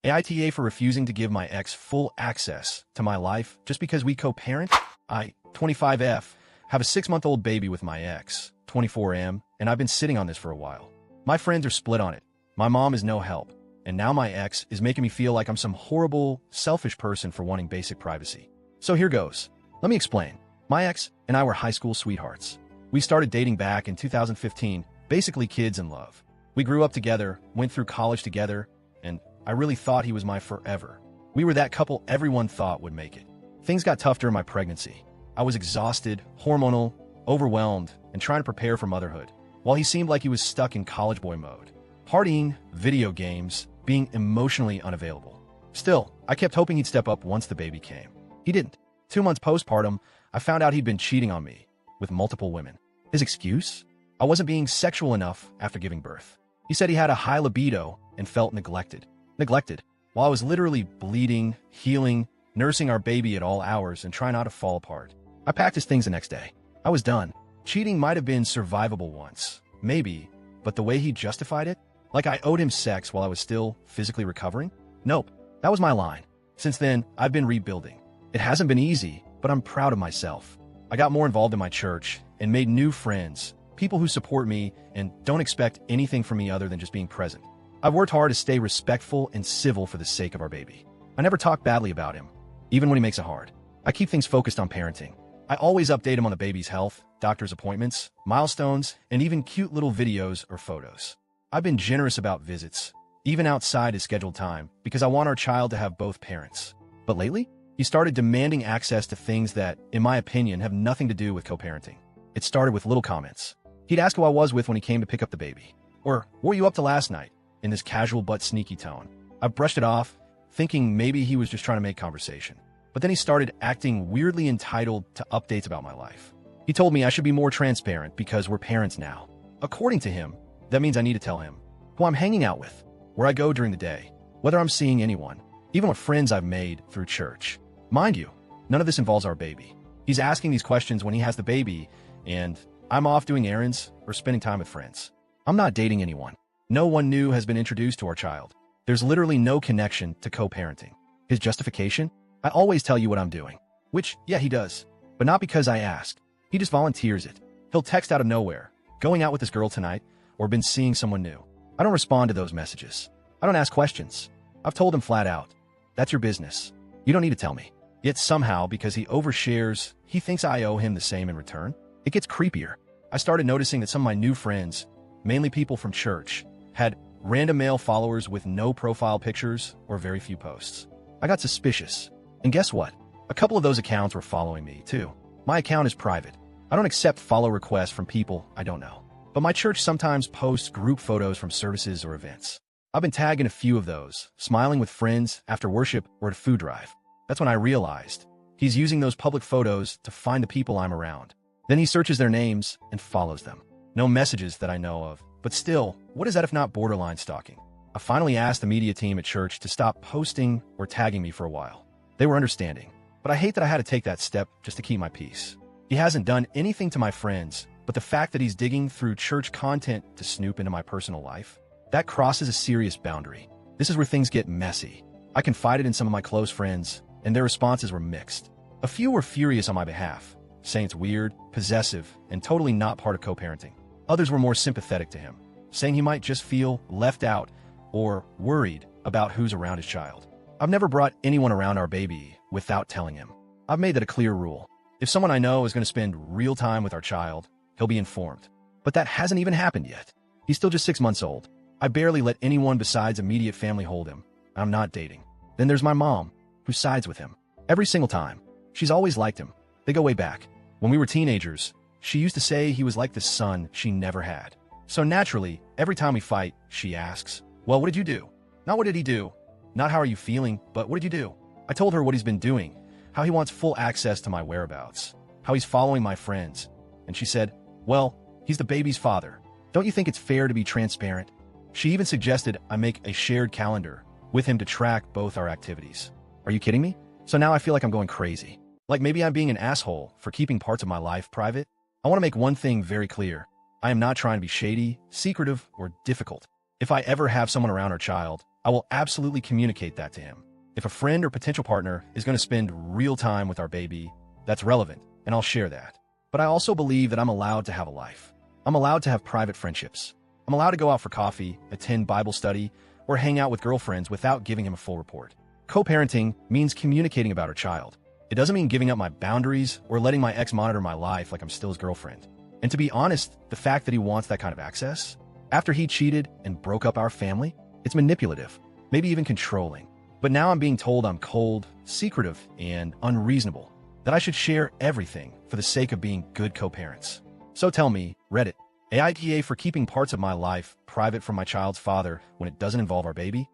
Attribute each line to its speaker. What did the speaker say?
Speaker 1: AITA for refusing to give my ex full access to my life just because we co-parent? I, 25F, have a 6-month-old baby with my ex, 24M, and I've been sitting on this for a while. My friends are split on it. My mom is no help. And now my ex is making me feel like I'm some horrible, selfish person for wanting basic privacy. So here goes. Let me explain. My ex and I were high school sweethearts. We started dating back in 2015, basically kids in love. We grew up together, went through college together, and I really thought he was my forever. We were that couple everyone thought would make it. Things got tough during my pregnancy. I was exhausted, hormonal, overwhelmed, and trying to prepare for motherhood, while he seemed like he was stuck in college boy mode. Partying, video games, being emotionally unavailable. Still, I kept hoping he'd step up once the baby came. He didn't. 2 months postpartum, I found out he'd been cheating on me with multiple women. His excuse? I wasn't being sexual enough after giving birth. He said he had a high libido and felt neglected. Neglected, while I was literally bleeding, healing, nursing our baby at all hours and trying not to fall apart. I packed his things the next day. I was done. Cheating might have been survivable once, maybe, but the way he justified it? Like I owed him sex while I was still physically recovering? Nope, that was my line. Since then, I've been rebuilding. It hasn't been easy, but I'm proud of myself. I got more involved in my church and made new friends, people who support me and don't expect anything from me other than just being present. I've worked hard to stay respectful and civil for the sake of our baby. I never talk badly about him, even when he makes it hard. I keep things focused on parenting. I always update him on the baby's health, doctor's appointments, milestones, and even cute little videos or photos. I've been generous about visits, even outside his scheduled time, because I want our child to have both parents. But lately, he started demanding access to things that, in my opinion, have nothing to do with co-parenting. It started with little comments. He'd ask who I was with when he came to pick up the baby. Or, what were you up to last night? In this casual but sneaky tone. I brushed it off, thinking maybe he was just trying to make conversation. But then he started acting weirdly entitled to updates about my life. He told me I should be more transparent because we're parents now. According to him, that means I need to tell him who I'm hanging out with, where I go during the day, whether I'm seeing anyone, even what friends I've made through church. Mind you, none of this involves our baby. He's asking these questions when he has the baby, and I'm off doing errands or spending time with friends. I'm not dating anyone. No one new has been introduced to our child. There's literally no connection to co-parenting. His justification? I always tell you what I'm doing. Which, yeah, he does. But not because I ask. He just volunteers it. He'll text out of nowhere, going out with this girl tonight, or been seeing someone new. I don't respond to those messages. I don't ask questions. I've told him flat out, that's your business. You don't need to tell me. Yet somehow, because he overshares, he thinks I owe him the same in return. It gets creepier. I started noticing that some of my new friends, mainly people from church, had random male followers with no profile pictures or very few posts. I got suspicious. And guess what? A couple of those accounts were following me, too. My account is private. I don't accept follow requests from people I don't know. But my church sometimes posts group photos from services or events. I've been tagged in a few of those, smiling with friends after worship or at a food drive. That's when I realized he's using those public photos to find the people I'm around. Then he searches their names and follows them. No messages that I know of. But still, what is that if not borderline stalking? I finally asked the media team at church to stop posting or tagging me for a while. They were understanding. But I hate that I had to take that step just to keep my peace. He hasn't done anything to my friends, but the fact that he's digging through church content to snoop into my personal life, that crosses a serious boundary. This is where things get messy. I confided in some of my close friends, and their responses were mixed. A few were furious on my behalf, saying it's weird, possessive, and totally not part of co-parenting. Others were more sympathetic to him, saying he might just feel left out or worried about who's around his child. I've never brought anyone around our baby without telling him. I've made that a clear rule. If someone I know is going to spend real time with our child, he'll be informed. But that hasn't even happened yet. He's still just 6 months old. I barely let anyone besides immediate family hold him. I'm not dating. Then there's my mom, who sides with him. Every single time. She's always liked him. They go way back. When we were teenagers, she used to say he was like the son she never had. So naturally, every time we fight, she asks, well, what did you do? Not what did he do? Not how are you feeling, but what did you do? I told her what he's been doing, how he wants full access to my whereabouts, how he's following my friends. And she said, well, he's the baby's father. Don't you think it's fair to be transparent? She even suggested I make a shared calendar with him to track both our activities. Are you kidding me? So now I feel like I'm going crazy. Like maybe I'm being an asshole for keeping parts of my life private. I want to make one thing very clear. I am not trying to be shady, secretive, or difficult. If I ever have someone around our child, I I will absolutely communicate that to him. If a friend or potential partner is going to spend real time with our baby, that's relevant, and I'll share that. But I also believe that I'm allowed to have a life. I'm allowed to have private friendships. I'm allowed to go out for coffee, attend Bible study, or hang out with girlfriends without giving him a full report. Co-parenting means communicating about our child. It doesn't mean giving up my boundaries or letting my ex monitor my life like I'm still his girlfriend. And to be honest, the fact that he wants that kind of access, after he cheated and broke up our family, it's manipulative, maybe even controlling. But now I'm being told I'm cold, secretive, and unreasonable, that I should share everything for the sake of being good co-parents. So tell me, Reddit, AITA for keeping parts of my life private from my child's father when it doesn't involve our baby?